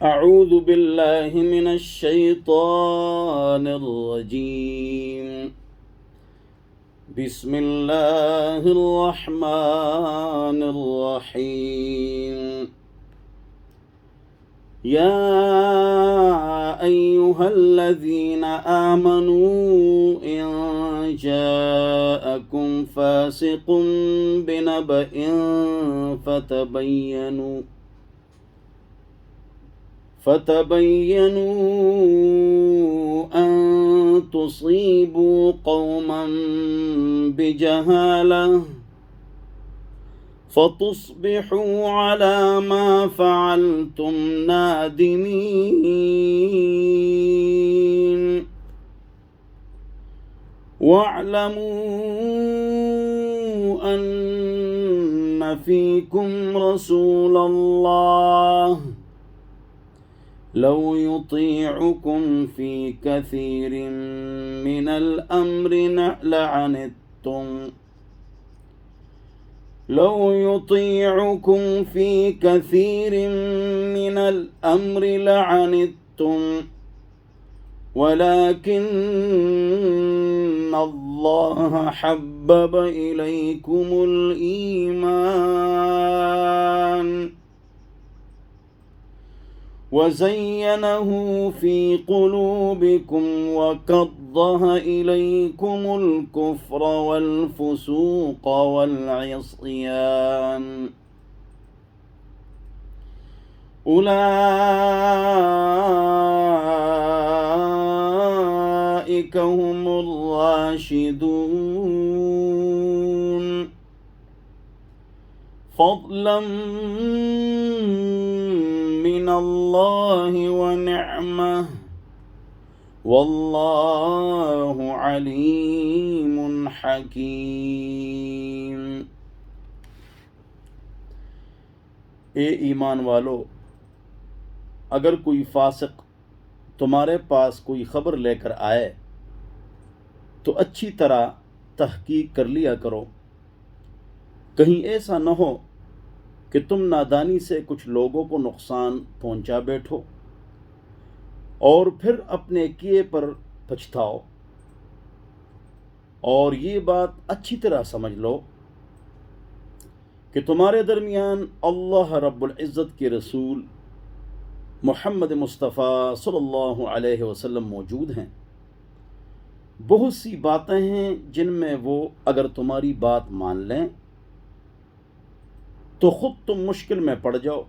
أعوذ بالله من الشيطان الرجيم. بسم الله الرحمن الرحيم. يا أيها الذين آمنوا إن جاءكم فاسق بنبأ فتبينوا أن تصيبوا قوما بجهالة فتصبحوا على ما فعلتم نادمين. واعلموا أن فيكم رسول الله لو يطيعكم في كثير من الأمر لعنتم ولكن الله حبب إليكم الإيمان وزينه في قلوبكم وكره إليكم الكفر والفسوق والعصيان أولئك هم الراشدون فضلا من اللہ ونعمہ واللہ علیم حکیم۔ اے ایمان والو، اگر کوئی فاسق تمہارے پاس کوئی خبر لے کر آئے تو اچھی طرح تحقیق کر لیا کرو، کہیں ایسا نہ ہو کہ تم نادانی سے کچھ لوگوں کو نقصان پہنچا بیٹھو اور پھر اپنے کیے پر پچھتاؤ۔ اور یہ بات اچھی طرح سمجھ لو کہ تمہارے درمیان اللہ رب العزت کے رسول محمد مصطفیٰ صلی اللہ علیہ وسلم موجود ہیں۔ بہت سی باتیں ہیں جن میں وہ اگر تمہاری بات مان لیں تو خود تم مشکل میں پڑ جاؤ،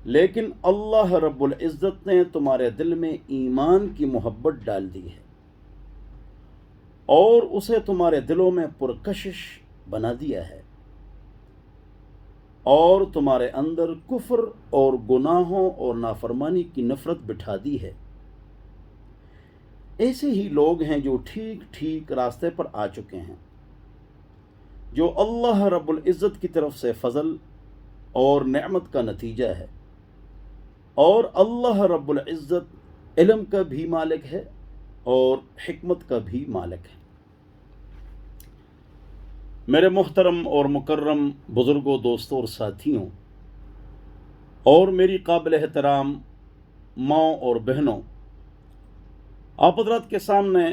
لیکن اللہ رب العزت نے تمہارے دل میں ایمان کی محبت ڈال دی ہے اور اسے تمہارے دلوں میں پرکشش بنا دیا ہے اور تمہارے اندر کفر اور گناہوں اور نافرمانی کی نفرت بٹھا دی ہے۔ ایسے ہی لوگ ہیں جو ٹھیک ٹھیک راستے پر آ چکے ہیں، جو اللہ رب العزت کی طرف سے فضل اور نعمت کا نتیجہ ہے، اور اللہ رب العزت علم کا بھی مالک ہے اور حکمت کا بھی مالک ہے۔ میرے محترم اور مکرم بزرگوں، دوستوں اور ساتھیوں، اور میری قابل احترام ماؤں اور بہنوں، آپ حضرات کے سامنے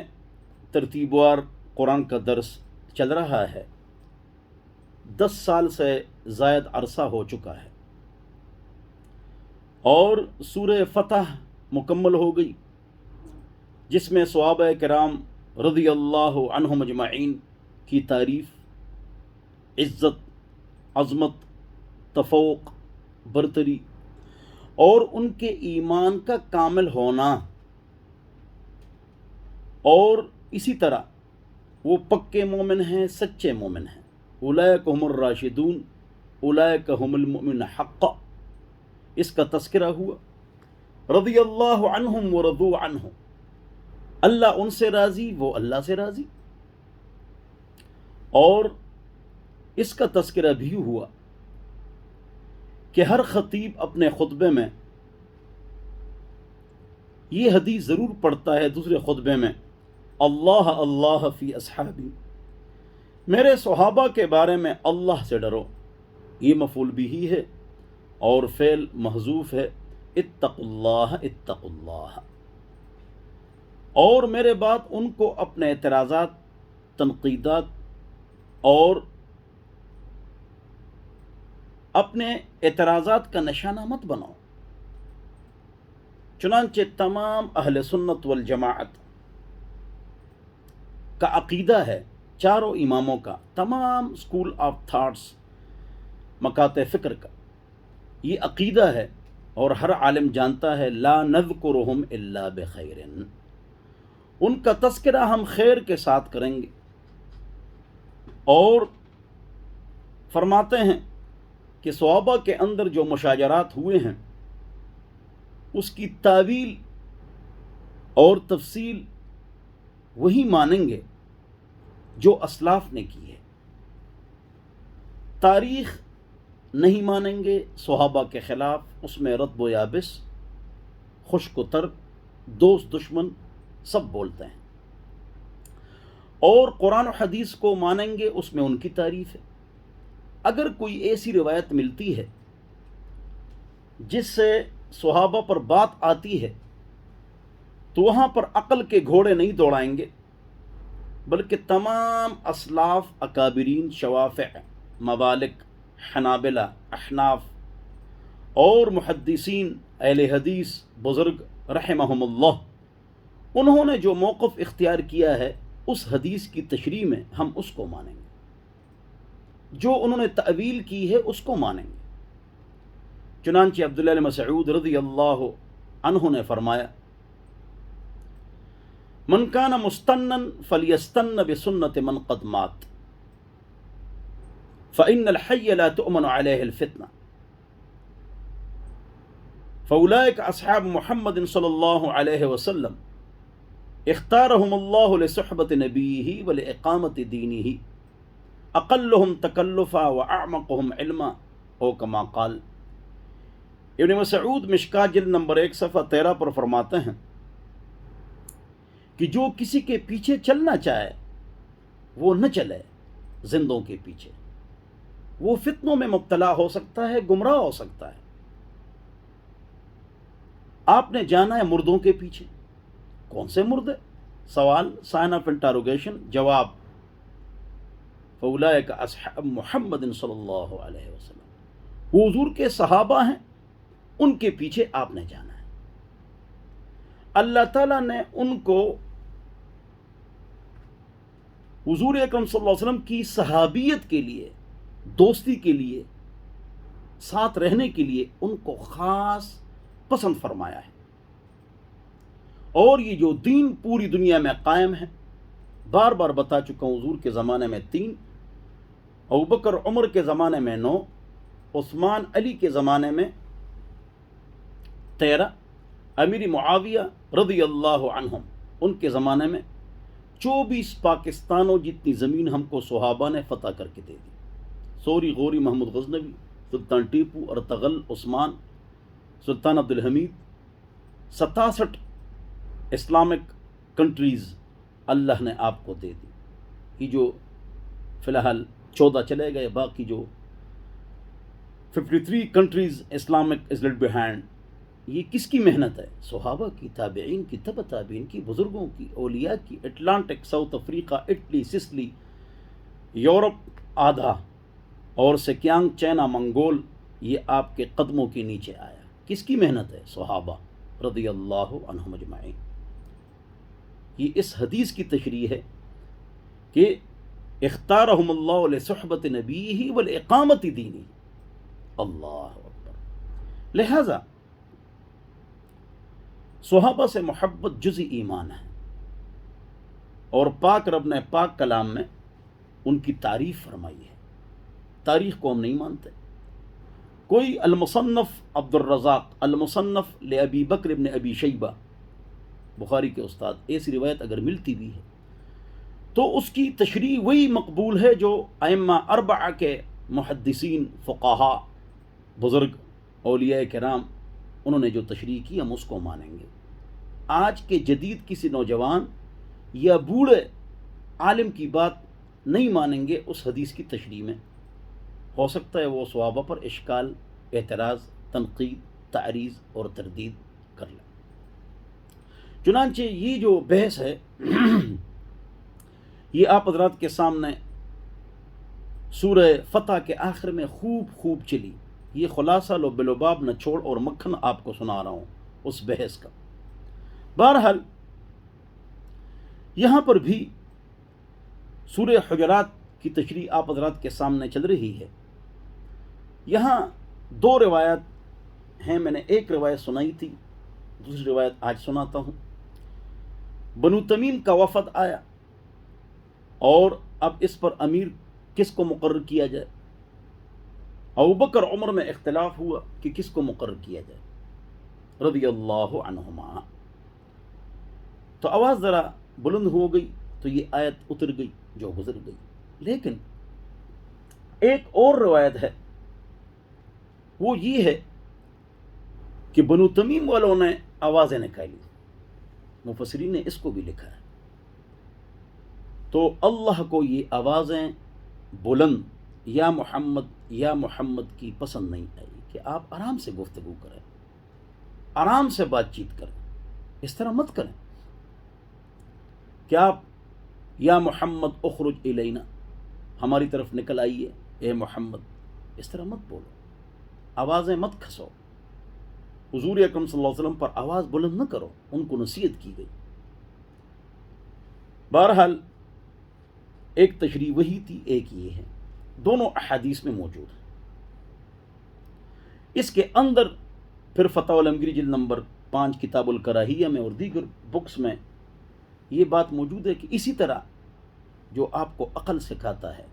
ترتیب وار قرآن کا درس چل رہا ہے۔ 10 سال سے زائد عرصہ ہو چکا ہے اور سورہ فتح مکمل ہو گئی، جس میں صحابہ کرام رضی اللہ عنہم اجمعین کی تعریف، عزت، عظمت، تفوق، برتری اور ان کے ایمان کا کامل ہونا، اور اسی طرح وہ پکے مومن ہیں، سچے مومن ہیں۔ اولئک هم الراشدون اولئک هم المؤمنون حقا، اس کا تذکرہ ہوا۔ رضی اللہ عنہم ورضوا عنہ، اللہ ان سے راضی، وہ اللہ سے راضی۔ اور اس کا تذکرہ بھی ہوا کہ ہر خطیب اپنے خطبے میں یہ حدیث ضرور پڑھتا ہے دوسرے خطبے میں، اللہ اللہ فی اصحابی، میرے صحابہ کے بارے میں اللہ سے ڈرو۔ یہ مفعول بھی ہے اور فعل محذوف ہے، اتقوا اللہ اتقوا اللہ، اور میرے بعد ان کو اپنے اعتراضات، تنقیدات اور اپنے اعتراضات کا نشانہ مت بناؤ۔ چنانچہ تمام اہل سنت والجماعت کا عقیدہ ہے، چاروں اماموں کا، تمام اسکول آف تھاٹس، مکاتب فکر کا یہ عقیدہ ہے، اور ہر عالم جانتا ہے، لا نذکرہم الا بخیر، ان کا تذکرہ ہم خیر کے ساتھ کریں گے۔ اور فرماتے ہیں کہ صحابہ کے اندر جو مشاجرات ہوئے ہیں اس کی تعویل اور تفصیل وہی مانیں گے جو اسلاف نے کی ہے، تاریخ نہیں مانیں گے صحابہ کے خلاف، اس میں رطب و یابس، خشک و تر، دوست دشمن سب بولتے ہیں، اور قرآن و حدیث کو مانیں گے، اس میں ان کی تعریف ہے۔ اگر کوئی ایسی روایت ملتی ہے جس سے صحابہ پر بات آتی ہے تو وہاں پر عقل کے گھوڑے نہیں دوڑائیں گے، بلکہ تمام اسلاف، اکابرین، شوافع، مبالک، حنابلہ، احناف اور محدثین، اہل حدیث بزرگ رحمہم اللہ، انہوں نے جو موقف اختیار کیا ہے اس حدیث کی تشریح میں ہم اس کو مانیں گے، جو انہوں نے تعویل کی ہے اس کو مانیں گے۔ چنانچہ عبداللہ بن مسعود رضی اللہ عنہ نے فرمایا، من کان مستنن فلیستن بسنت من قد مات فإن الحی لا تؤمن علیہ الفتنہ فاولئک اصحاب محمد صلی اللہ علیہ وسلم اختارهم اللہ لصحبت نبیہ ولإقامت دینہ اقلهم تکلفا واعمقهم علما، او کما قال۔ ابن مسعود مشکاۃ جلد نمبر 1 صفحہ 13 پر فرماتے ہیں کہ جو کسی کے پیچھے چلنا چاہے وہ نہ چلے زندوں کے پیچھے، وہ فتنوں میں مبتلا ہو سکتا ہے، گمراہ ہو سکتا ہے۔ آپ نے جانا ہے مردوں کے پیچھے، کون سے مردے؟ سوال، سائن آف انٹروگیشن، جواب، فاولئک اصحاب محمد صلی اللہ علیہ وسلم، وہ حضور کے صحابہ ہیں، ان کے پیچھے آپ نے جانا ہے۔ اللہ تعالیٰ نے ان کو حضور اکرم صلی اللہ علیہ وسلم کی صحابیت کے لیے، دوستی کے لیے، ساتھ رہنے کے لیے ان کو خاص پسند فرمایا ہے، اور یہ جو دین پوری دنیا میں قائم ہے، بار بار بتا چکا ہوں، حضور کے زمانے میں 3، ابوبکر عمر کے زمانے میں 9، عثمان علی کے زمانے میں 13، امیر معاویہ رضی اللہ عنہم ان کے زمانے میں 24 پاکستانوں جتنی زمین ہم کو صحابہ نے فتح کر کے دے دی۔ سوری، غوری، محمود غزنوی، سلطان ٹیپو، ارطغرل، عثمان، سلطان عبدالحمید، 67 اسلامک کنٹریز اللہ نے آپ کو دے دی۔ یہ جو فی الحال 14 چلے گئے، باقی جو 53 countries Islamic is left behind, یہ کس کی محنت ہے؟ صحابہ کی، تابعین کی، تبع تابعین کی، بزرگوں کی، اولیاء کی۔ Atlantic, South Africa, Italy, Sicily, Europe آدھا، اور سکیانگ، چائنا، منگول، یہ آپ کے قدموں کے نیچے آیا۔ کس کی محنت ہے؟ صحابہ رضی اللہ عنہم اجمعین۔ یہ اس حدیث کی تشریح ہے کہ اختارہم اللہ لصحبت نبیہ والاقامت دینہ، اللہ اکبر۔ لہذا صحابہ سے محبت جزء ایمان ہے، اور پاک رب نے پاک کلام میں ان کی تعریف فرمائی ہے۔ تاریخ کو ہم نہیں مانتے۔ کوئی المصنف عبد الرزاق، المصنف لابی بکر بن ابی شیبہ، بخاری کے استاد، ایسی روایت اگر ملتی بھی ہے تو اس کی تشریح وہی مقبول ہے جو ائمہ 4 کے محدثین، فقہاء، بزرگ، اولیاء کرام، انہوں نے جو تشریح کی ہم اس کو مانیں گے۔ آج کے جدید کسی نوجوان یا بوڑھے عالم کی بات نہیں مانیں گے اس حدیث کی تشریح میں۔ ہو سکتا ہے وہ صحابہ پر اشکال، اعتراض، تنقید، تعریض اور تردید کر لیں۔ چنانچہ یہ جو بحث ہے یہ آپ حضرات کے سامنے سورہ فتح کے آخر میں خوب چلی۔ یہ خلاصہ لو بلباب نچوڑ اور مکھن آپ کو سنا رہا ہوں اس بحث کا۔ بہرحال یہاں پر بھی سورہ حجرات کی تشریح آپ حضرات کے سامنے چل رہی ہے۔ یہاں دو روایت ہیں، میں نے ایک روایت سنائی تھی، دوسری روایت آج سناتا ہوں۔ بنو تمیم کا وفد آیا اور اب اس پر امیر کس کو مقرر کیا جائے۔ ابوبکر عمر میں اختلاف ہوا کہ کس کو مقرر کیا جائے رضی اللہ عنہما۔ تو آواز ذرا بلند ہو گئی تو یہ آیت اتر گئی جو گزر گئی۔ لیکن ایک اور روایت ہے، وہ یہ ہے کہ بنو تمیم والوں نے آوازیں نکالی، مفسرین نے اس کو بھی لکھا ہے۔ تو اللہ کو یہ آوازیں بلند یا محمد کی پسند نہیں آئی کہ آپ آرام سے گفتگو کریں، آرام سے بات چیت کریں، اس طرح مت کریں کہ آپ یا محمد اخرج الینا، ہماری طرف نکل آئیے اے محمد، اس طرح مت بولو، آوازیں مت کھسو۔ حضور اکرم صلی اللہ علیہ وسلم پر آواز بلند نہ کرو، ان کو نصیحت کی گئی۔ بہرحال ایک تشریح وہی تھی، ایک یہ ہے، دونوں احادیث میں موجود ہیں۔ اس کے اندر پھر فتح علمگیری جلد نمبر 5 کتاب الکراہیہ میں اور دیگر بکس میں یہ بات موجود ہے کہ اسی طرح جو آپ کو عقل سکھاتا ہے،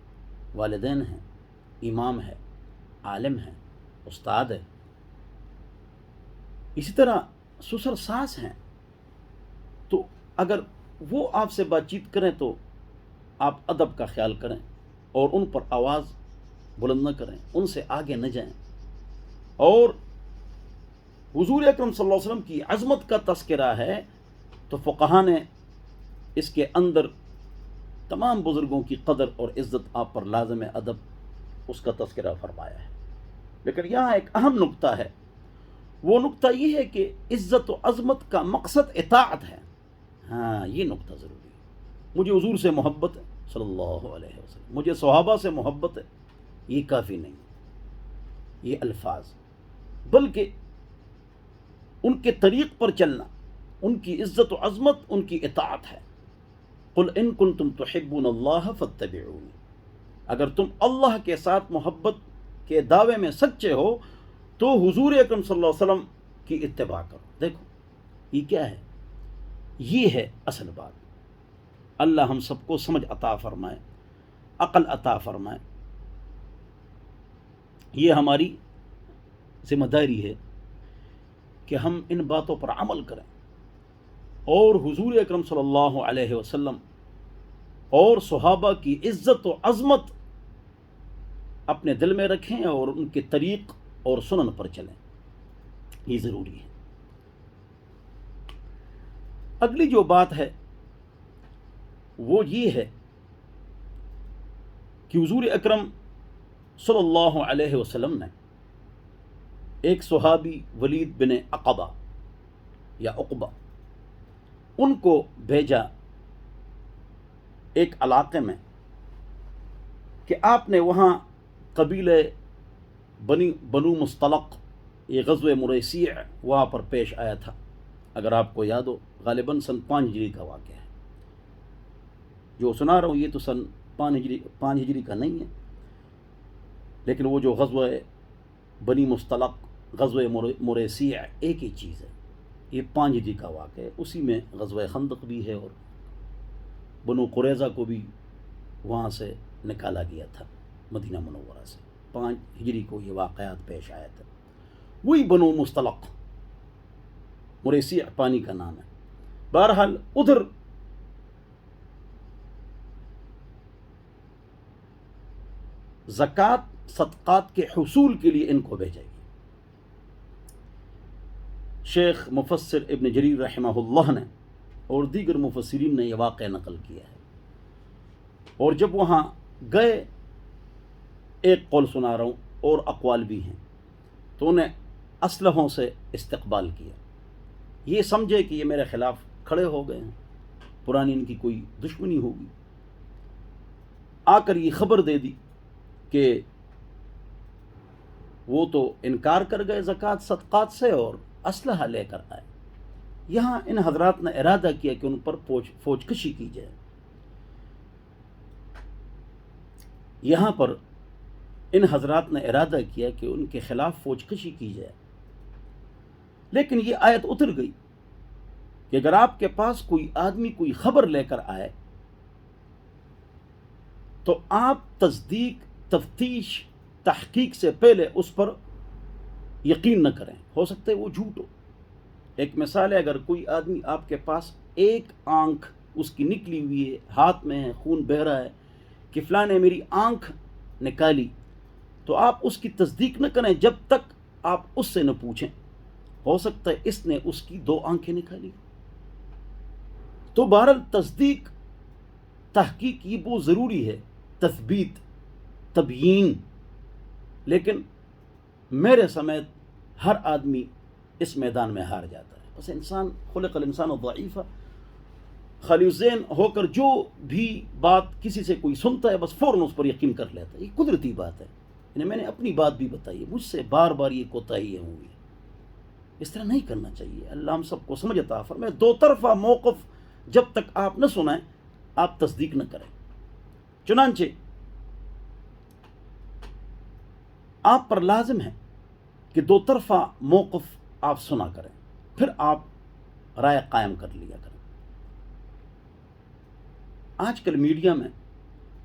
والدین ہیں، امام ہے، عالم ہے، استاد ہے، اسی طرح سسر ساس ہیں، تو اگر وہ آپ سے بات چیت کریں تو آپ ادب کا خیال کریں اور ان پر آواز بلند نہ کریں، ان سے آگے نہ جائیں۔ اور حضور اکرم صلی اللہ علیہ وسلم کی عظمت کا تذکرہ ہے تو فقہا نے اس کے اندر تمام بزرگوں کی قدر اور عزت آپ پر لازم ادب اس کا تذکرہ فرمایا ہے۔ لیکن یہاں ایک اہم نقطہ ہے، وہ نقطہ یہ ہے کہ عزت و عظمت کا مقصد اطاعت ہے۔ ہاں، یہ نقطہ ضروری ہے۔ مجھے حضور سے محبت ہے صلی اللہ علیہ وسلم، مجھے صحابہ سے محبت ہے، یہ کافی نہیں، یہ الفاظ، بلکہ ان کے طریق پر چلنا، ان کی عزت و عظمت، ان کی اطاعت ہے۔ قل ان کنتم تحبون اللہ فاتبعونی، اگر تم اللہ کے ساتھ محبت کے دعوے میں سچے ہو تو حضور اکرم صلی اللہ علیہ وسلم کی اتباع کرو۔ دیکھو یہ کیا ہے، یہ ہے اصل بات۔ اللہ ہم سب کو سمجھ عطا فرمائے، عقل عطا فرمائے۔ یہ ہماری ذمہ داری ہے کہ ہم ان باتوں پر عمل کریں اور حضور اکرم صلی اللہ علیہ وسلم اور صحابہ کی عزت و عظمت اپنے دل میں رکھیں اور ان کے طریق اور سنن پر چلیں، یہ ضروری ہے۔ اگلی جو بات ہے وہ یہ ہے کہ حضور اکرم صلی اللہ علیہ وسلم نے ایک صحابی ولید بن عقبہ یا عقبہ، ان کو بھیجا ایک علاقے میں کہ آپ نے وہاں قبیلہ بنو مصطلق، یہ غزوہ مریسیع وہاں پر پیش آیا تھا، اگر آپ کو یاد ہو، غالباً سن 5 ہجری کا واقعہ ہے۔ جو سنا رہا ہوں یہ تو سن 5 ہجری کا نہیں ہے، لیکن وہ جو غزوہ بنی مصطلق، غزوہ مریسیع ایک ہی چیز ہے، یہ 5 ہجری کا واقعہ ہے۔ اسی میں غزوہ خندق بھی ہے اور بنو قریظہ کو بھی وہاں سے نکالا گیا تھا مدینہ منورہ سے۔ 5 ہجری کو یہ واقعات پیش آیا تھا۔ وہی بنو مصطلق، مریسیع پانی کا نام ہے۔ بہرحال ادھر زکوٰۃ صدقات کے حصول کے لیے ان کو بھیجا گیا۔ شیخ مفسر ابن جریر رحمہ اللہ نے اور دیگر مفسرین نے یہ واقعہ نقل کیا ہے۔ اور جب وہاں گئے، ایک قول سنا رہا ہوں اور اقوال بھی ہیں، تو انہیں اسلحوں سے استقبال کیا، یہ سمجھے کہ یہ میرے خلاف کھڑے ہو گئے ہیں، پرانی ان کی کوئی دشمنی ہوگی، آ کر یہ خبر دے دی کہ وہ تو انکار کر گئے زکوٰۃ صدقات سے اور اسلحہ لے کر آئے۔ یہاں ان حضرات نے ارادہ کیا کہ ان پر فوج کشی کی جائے۔ یہاں پر ان حضرات نے ارادہ کیا کہ ان کے خلاف فوج کشی کی جائے، لیکن یہ آیت اتر گئی کہ اگر آپ کے پاس کوئی آدمی کوئی خبر لے کر آئے تو آپ تصدیق، تفتیش، تحقیق سے پہلے اس پر یقین نہ کریں، ہو سکتا ہے وہ جھوٹ ہو۔ ایک مثال ہے، اگر کوئی آدمی آپ کے پاس ایک آنکھ اس کی نکلی ہوئی ہے، ہاتھ میں ہے، خون بہہ رہا ہے کہ فلاں نے میری آنکھ نکالی، تو آپ اس کی تصدیق نہ کریں جب تک آپ اس سے نہ پوچھیں، ہو سکتا ہے اس نے اس کی 2 آنکھیں نکالی۔ تو بہرحال تصدیق، تحقیق یہ بہت ضروری ہے، تثبیت، تبیین، لیکن میرے سمیت ہر آدمی اس میدان میں ہار جاتا ہے۔ بس انسان خلق الانسان ضعیفا، خالی ذہن ہو کر جو بھی بات کسی سے کوئی سنتا ہے بس فوراً اس پر یقین کر لیتا ہے۔ یہ قدرتی بات ہے، یعنی میں نے اپنی بات بھی بتائی ہے، مجھ سے بار بار یہ کوتاہی ہوئی، اس طرح نہیں کرنا چاہیے۔ اللہ ہم سب کو سمجھ عطا فرمائے۔ 2 طرفہ موقف جب تک آپ نہ سنائیں آپ تصدیق نہ کریں۔ چنانچہ آپ پر لازم ہے کہ 2 طرفہ موقف آپ سنا کریں، پھر آپ رائے قائم کر لیا کریں۔ آج کل میڈیا میں،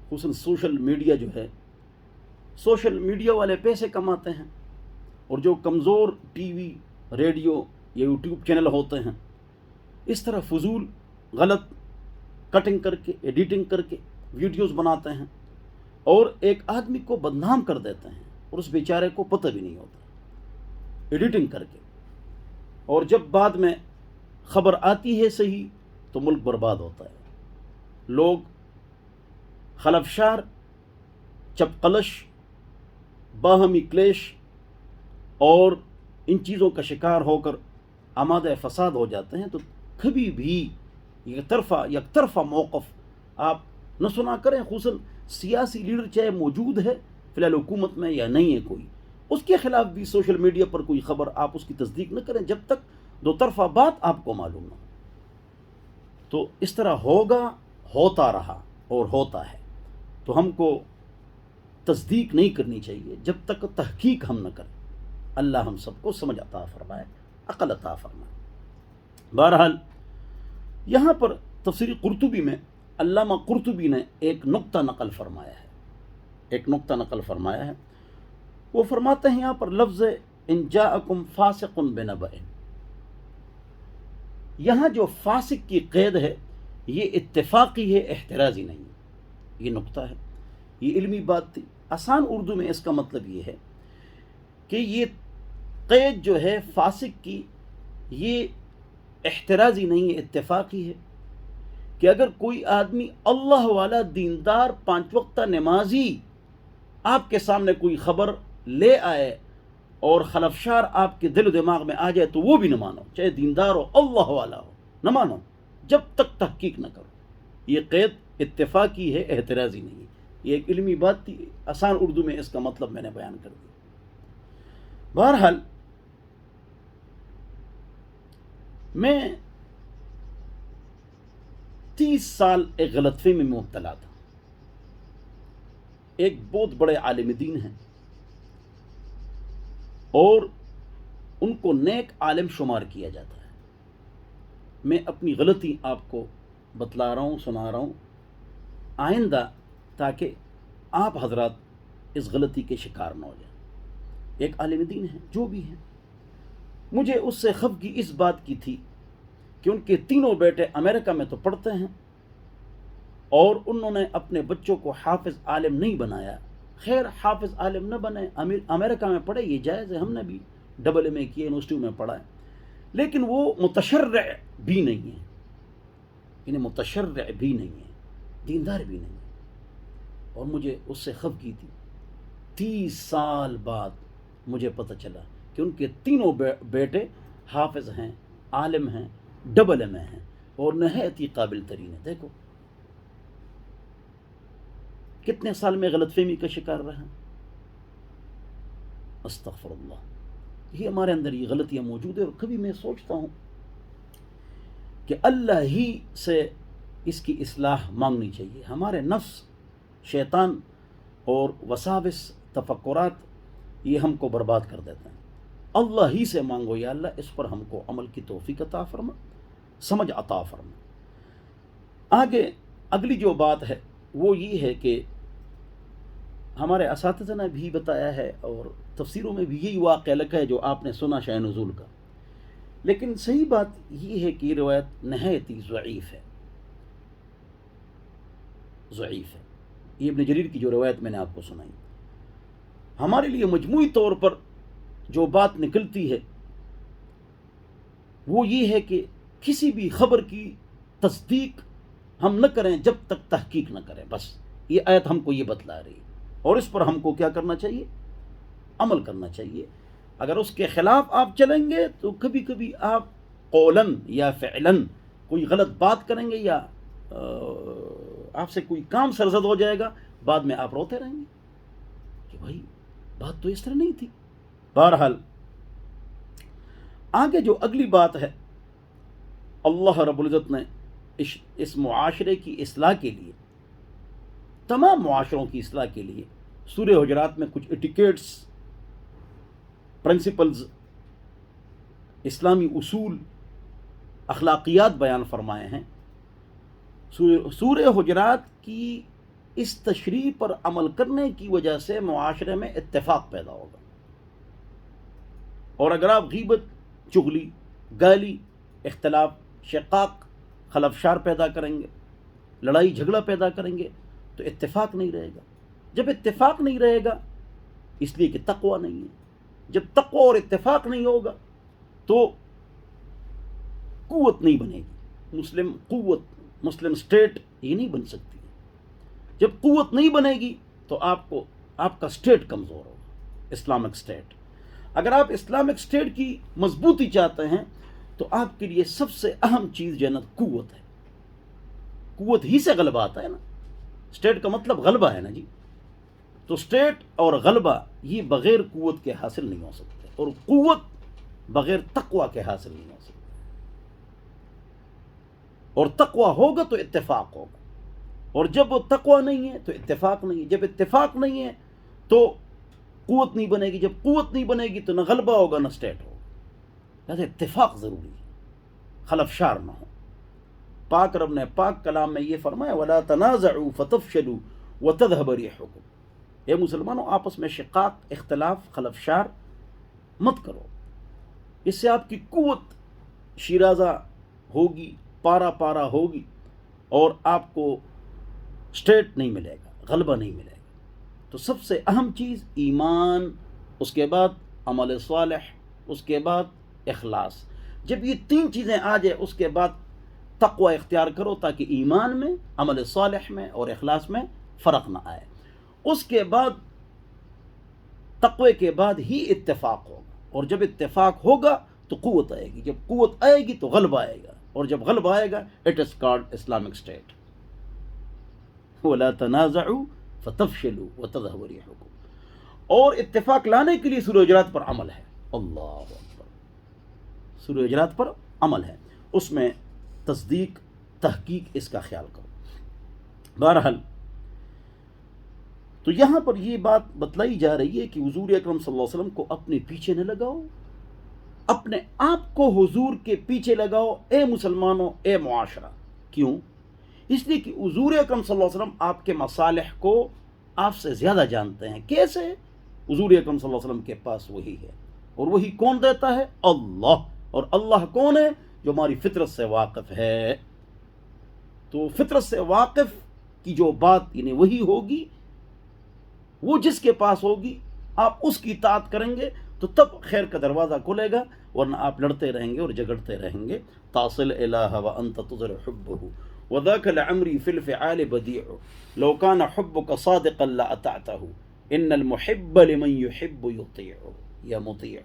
خصوصاً سوشل میڈیا جو ہے، سوشل میڈیا والے پیسے کماتے ہیں، اور جو کمزور ٹی وی، ریڈیو یا یوٹیوب چینل ہوتے ہیں اس طرح فضول غلط کٹنگ کر کے، ایڈیٹنگ کر کے ویڈیوز بناتے ہیں اور ایک آدمی کو بدنام کر دیتے ہیں اور اس بیچارے کو پتہ بھی نہیں ہوتا، ایڈیٹنگ کر کے، اور جب بعد میں خبر آتی ہے صحیح تو ملک برباد ہوتا ہے۔ لوگ خلفشار، چپقلش، باہمی کلیش اور ان چیزوں کا شکار ہو کر آمادہ فساد ہو جاتے ہیں۔ تو کبھی بھی یک طرفہ موقف آپ نہ سنا کریں، خصوصاً سیاسی لیڈر چاہے موجود ہے فی الحال حکومت میں یا نہیں ہے کوئی، اس کے خلاف بھی سوشل میڈیا پر کوئی خبر آپ اس کی تصدیق نہ کریں جب تک 2 طرفہ بات آپ کو معلوم نہ ہو۔ تو اس طرح ہوتا رہا اور ہوتا ہے، تو ہم کو تصدیق نہیں کرنی چاہیے جب تک تحقیق ہم نہ کریں۔ اللہ ہم سب کو سمجھ عطا فرمائے، عقل عطا فرمائے۔ بہرحال یہاں پر تفسیر قرطبی میں علامہ قرطبی نے ایک نقطہ نقل فرمایا ہے، وہ فرماتے ہیں یہاں پر لفظ ان جاءکم فاسق بنبأ، یہاں جو فاسق کی قید ہے یہ اتفاقی ہے، احترازی نہیں ہے۔ یہ نقطہ ہے، یہ علمی بات تھی۔ آسان اردو میں اس کا مطلب یہ ہے کہ یہ قید جو ہے فاسق کی، یہ احترازی نہیں ہے، اتفاقی ہے، کہ اگر کوئی آدمی اللہ والا، دیندار، 5 وقتہ نمازی آپ کے سامنے کوئی خبر لے آئے اور خلفشار آپ کے دل و دماغ میں آ جائے تو وہ بھی نہ مانو، چاہے دیندار ہو، اللہ والا ہو، نہ مانو جب تک تحقیق نہ کرو۔ یہ قید اتفاقی ہے، احترازی نہیں ہے۔ یہ ایک علمی بات تھی، آسان اردو میں اس کا مطلب میں نے بیان کر دیا۔ بہرحال میں 30 سال ایک غلط فہمی میں مبتلا تھا۔ ایک بہت بڑے عالم دین ہیں اور ان کو نیک عالم شمار کیا جاتا ہے۔ میں اپنی غلطی آپ کو بتلا رہا ہوں، سنا رہا ہوں، آئندہ تاکہ آپ حضرات اس غلطی کے شکار نہ ہو جائیں۔ ایک عالم دین ہے، جو بھی ہے، مجھے اس سے خفگی اس بات کی تھی کہ ان کے 3 بیٹے امریکہ میں تو پڑھتے ہیں اور انہوں نے اپنے بچوں کو حافظ عالم نہیں بنایا۔ خیر، حافظ عالم نہ بنے، امریکہ میں پڑھے، یہ جائز ہے، ہم نے بھی AA کیا، یونیورسٹی میں پڑھا ہے، لیکن وہ متشرع بھی نہیں ہے، یعنی متشرع بھی نہیں ہے، دیندار بھی نہیں ہے، اور مجھے اس سے خفگی تھی۔ 30 سال بعد مجھے پتہ چلا کہ ان کے تینوں بیٹے حافظ ہیں، عالم ہیں، ڈبل ایم اے ہیں اور نہایت ہی قابل ترین ہیں. دیکھو کتنے سال میں غلط فہمی کا شکار رہا. استغفر اللہ. یہ ہمارے اندر یہ غلطیاں موجود ہیں، اور کبھی میں سوچتا ہوں کہ اللہ ہی سے اس کی اصلاح مانگنی چاہیے. ہمارے نفس، شیطان اور وساوس، تفکرات یہ ہم کو برباد کر دیتے ہیں. اللہ ہی سے مانگو، یا اللہ اس پر ہم کو عمل کی توفیق عطا فرما، سمجھ عطا فرما. آگے اگلی جو بات ہے وہ یہ ہے کہ ہمارے اساتذہ نے بھی بتایا ہے اور تفسیروں میں بھی یہی واقعہ لکھا ہے جو آپ نے سنا شأن نزول کا، لیکن صحیح بات یہ ہے کہ یہ روایت نہایت ہی ضعیف ہے. یہ ابن جریر کی جو روایت میں نے آپ کو سنائی، ہمارے لیے مجموعی طور پر جو بات نکلتی ہے وہ یہ ہے کہ کسی بھی خبر کی تصدیق ہم نہ کریں جب تک تحقیق نہ کریں. بس یہ آیت ہم کو یہ بتلا رہی ہے، اور اس پر ہم کو کیا کرنا چاہیے؟ عمل کرنا چاہیے. اگر اس کے خلاف آپ چلیں گے تو کبھی کبھی آپ قولاً یا فعلاً کوئی غلط بات کریں گے، یا آپ سے کوئی کام سرزد ہو جائے گا، بعد میں آپ روتے رہیں گے کہ بھائی بات تو اس طرح نہیں تھی. بہرحال آگے جو اگلی بات ہے، اللہ رب العزت نے اس معاشرے کی اصلاح کے لیے، تمام معاشروں کی اصلاح کے لیے سورہ حجرات میں کچھ ایٹیکیٹس، پرنسپلز، اسلامی اصول، اخلاقیات بیان فرمائے ہیں. سورہ حجرات کی اس تشریح پر عمل کرنے کی وجہ سے معاشرے میں اتفاق پیدا ہوگا. اور اگر آپ غیبت، چغلی، گالی، اختلاف، شقاق، خلفشار پیدا کریں گے، لڑائی جھگڑا پیدا کریں گے تو اتفاق نہیں رہے گا. جب اتفاق نہیں رہے گا اس لیے کہ تقوی نہیں ہے. جب تقوی اور اتفاق نہیں ہوگا تو قوت نہیں بنے گی. مسلم اسٹیٹ یہ نہیں بن سکتی. جب قوت نہیں بنے گی تو آپ کا اسٹیٹ کمزور ہوگا، اسلامک اسٹیٹ. اگر آپ اسلامک اسٹیٹ کی مضبوطی چاہتے ہیں تو آپ کے لیے سب سے اہم چیز جنت قوت ہے. قوت ہی سے غلبہ آتا ہے نا. اسٹیٹ کا مطلب غلبہ ہے نا جی. تو اسٹیٹ اور غلبہ یہ بغیر قوت کے حاصل نہیں ہو سکتے، اور قوت بغیر تقوی کے حاصل نہیں ہو سکتے. اور تقوی ہوگا تو اتفاق ہوگا، اور جب وہ تقوی نہیں ہے تو اتفاق نہیں ہے. جب اتفاق نہیں ہے تو قوت نہیں بنے گی. جب قوت نہیں بنے گی تو نہ غلبہ ہوگا نہ اسٹیٹ ہوگا. لہذا اتفاق ضروری ہے، خلفشار نہ ہو. پاک رب نے پاک کلام میں یہ فرمایا وَلَا تَنَازَعُوا فَتَفْشَلُوا وَتَذْهَبَ رِيحُكُمْ. اے مسلمانوں آپس میں شقاق، اختلاف، خلفشار مت کرو. اس سے آپ کی قوت شیرازہ ہوگی، پارا پارا ہوگی، اور آپ کو اسٹیٹ نہیں ملے گا، غلبہ نہیں ملے گا. تو سب سے اہم چیز ایمان، اس کے بعد عمل صالح، اس کے بعد اخلاص. جب یہ تین چیزیں آ جائے اس کے بعد تقوی اختیار کرو تاکہ ایمان میں، عمل صالح میں اور اخلاص میں فرق نہ آئے. اس کے بعد تقوی کے بعد ہی اتفاق ہوگا، اور جب اتفاق ہوگا تو قوت آئے گی. جب قوت آئے گی تو غلبہ آئے گا، اور جب غلبہ آئے گا it is called Islamic state. وَلَا تَنَازَعُوا فَتَفْشَلُوا وَتَذْهَبَ رِيحُكُمْ. اور اتفاق لانے کے لیے سورہ حجرات پر عمل ہے. اللہ اکبر. سورہ حجرات پر عمل ہے، اس میں تصدیق، تحقیق، اس کا خیال کرو. بہرحال تو یہاں پر یہ بات بتلائی جا رہی ہے کہ حضور اکرم صلی اللہ علیہ وسلم کو اپنے پیچھے نہ لگاؤ، اپنے آپ کو حضور کے پیچھے لگاؤ. اے مسلمانوں، اے معاشرہ. کیوں؟ اس لیے کہ حضور اکرم صلی اللہ علیہ وسلم آپ کے مصالح کو آپ سے زیادہ جانتے ہیں. کیسے؟ حضور اکرم صلی اللہ علیہ وسلم کے پاس وہی ہے، اور وہی کون دیتا ہے؟ اللہ. اور اللہ کون ہے؟ جو ہماری فطرت سے واقف ہے. تو فطرت سے واقف کی جو بات یعنی وہی ہوگی، وہ جس کے پاس ہوگی آپ اس کی اطاعت کریں گے تو تب خیر کا دروازہ کھلے گا، ورنہ آپ لڑتے رہیں گے اور جھگڑتے رہیں گے. تاصل الہ وانت تظہر حبہ وذاک لعمری فی الفعال بدیع لو کان حبک صادقا لاطعتہ ان المحب لمن یحب یطیع یا مطیع.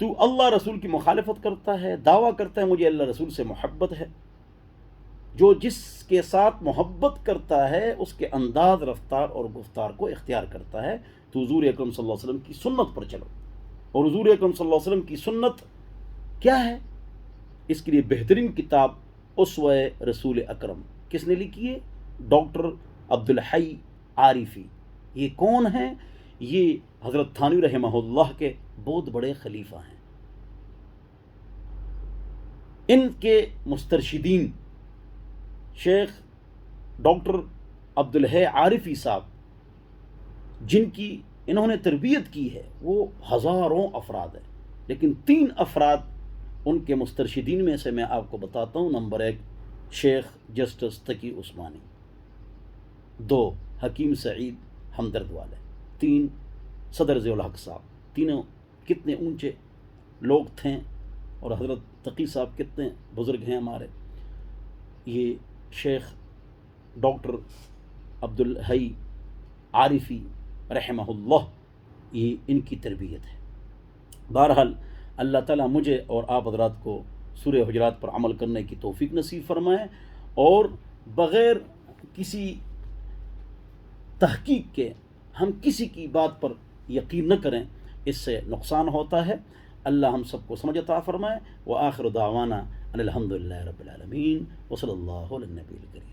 تو اللہ رسول کی مخالفت کرتا ہے، دعویٰ کرتا ہے مجھے اللہ رسول سے محبت ہے۔ جو جس کے ساتھ محبت کرتا ہے اس کے انداز، رفتار اور گفتار کو اختیار کرتا ہے۔ تو حضور اکرم صلی اللہ علیہ وسلم کی سنت پر چلو۔ اور حضور اکرم صلی اللہ علیہ وسلم کی سنت کیا ہے؟ اس کے لیے بہترین کتاب اسوہ رسول اکرم کس نے لکھی ہے؟ ڈاکٹر عبدالحی عارفی۔ یہ کون ہیں؟ یہ حضرت تھانوی رحمہ اللہ کے بہت بڑے خلیفہ ہیں۔ ان کے مسترشدین شیخ ڈاکٹر عبدالحی عارفی صاحب، جن کی انہوں نے تربیت کی ہے، وہ ہزاروں افراد ہیں، لیکن 3 افراد ان کے مسترشدین میں سے میں آپ کو بتاتا ہوں۔ نمبر 1 شیخ جسٹس تقی عثمانی، 2 حکیم سعید ہمدرد والے، 3 صدر ضیاء الحق صاحب۔ تینوں کتنے اونچے لوگ تھے، اور حضرت تقی صاحب کتنے بزرگ ہیں ہمارے۔ یہ شیخ ڈاکٹر عبدالحی عارفی رحمہ اللہ، یہ ان کی تربیت ہے۔ بہرحال اللہ تعالیٰ مجھے اور آپ حضرات کو سورہ حجرات پر عمل کرنے کی توفیق نصیب فرمائے، اور بغیر کسی تحقیق کے ہم کسی کی بات پر یقین نہ کریں، اس سے نقصان ہوتا ہے۔ اللہ ہم سب کو سمجھ عطا فرمائے۔ وآخر دعوانا ان الحمد للہ رب العالمین، وصلی اللہ علی النبی الکریم۔